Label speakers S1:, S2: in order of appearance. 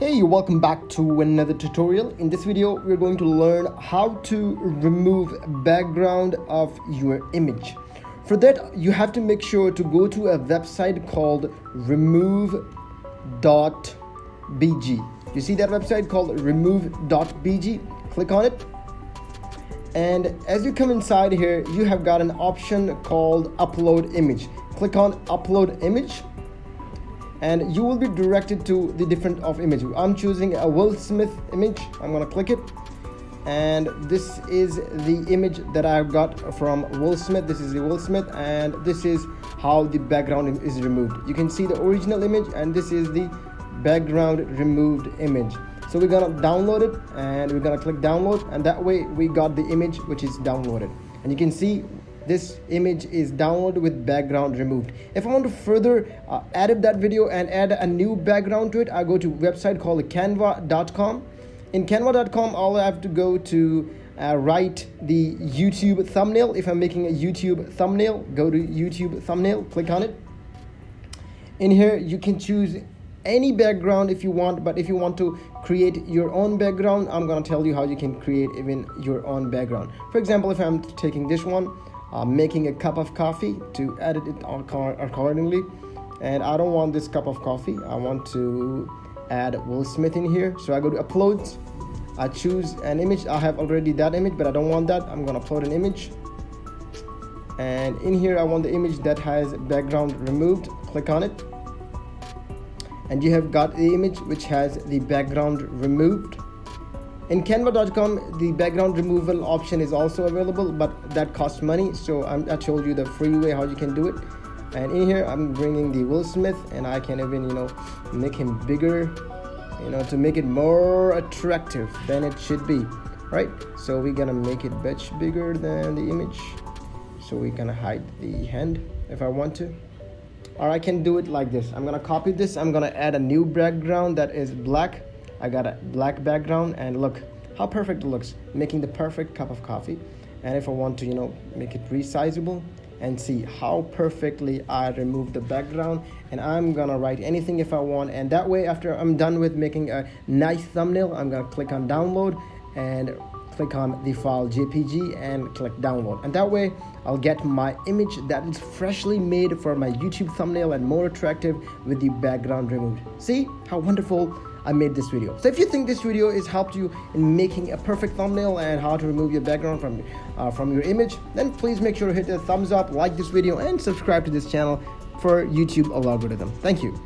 S1: Hey, welcome back to another tutorial. In this video, we're going to learn how to remove background of your image. For that, you have to make sure to go to a website called remove.bg. You see that website called remove.bg? Click on it. And as you come inside here, you have got an option called upload image. Click on upload image, and you will be directed to the different of image. I'm choosing a Will Smith image. I'm gonna click it, and this is the image that I've got from Will Smith. This is the Will Smith, and this is how the background is removed. You can see the original image, and this is the background removed image. So we're gonna download it, and we're gonna click download, and that way we got the image which is downloaded. And you can see this image is downloaded with background removed. If I want to further edit that video and add a new background to it, I go to a website called canva.com. In canva.com, all I have to go to write the YouTube thumbnail. If I'm making a YouTube thumbnail, go to YouTube thumbnail, click on it. In here, you can choose any background if you want, but if you want to create your own background, I'm gonna tell you how you can create even your own background. For example, if I'm taking this one, making a cup of coffee, to edit it accordingly, and I don't want this cup of coffee, I want to add Will Smith in here. So I go to uploads, I choose an image. I have already that image, but I don't want that. I'm gonna upload an image, and in here I want the image that has background removed. Click on it, and you have got the image which has the background removed. In canva.com, the background removal option is also available, but that costs money. So I told you the free way how you can do it. And in here, I'm bringing the Will Smith, and I can even, make him bigger, to make it more attractive than it should be, right? So we're gonna make it much bigger than the image. So we're gonna hide the hand if I want to. Or I can do it like this. I'm gonna copy this. I'm gonna add a new background that is black. I got a black background, and look how perfect it looks, making the perfect cup of coffee. And if I want to, make it resizable, and see how perfectly I remove the background, and I'm gonna write anything if I want. And that way, after I'm done with making a nice thumbnail, I'm gonna click on download and click on the file JPG and click download. And that way, I'll get my image that is freshly made for my YouTube thumbnail and more attractive with the background removed. See how wonderful I made this video. So if you think this video has helped you in making a perfect thumbnail and how to remove your background from your image, then please make sure to hit the thumbs up, like this video, and subscribe to this channel for YouTube algorithm. Thank you.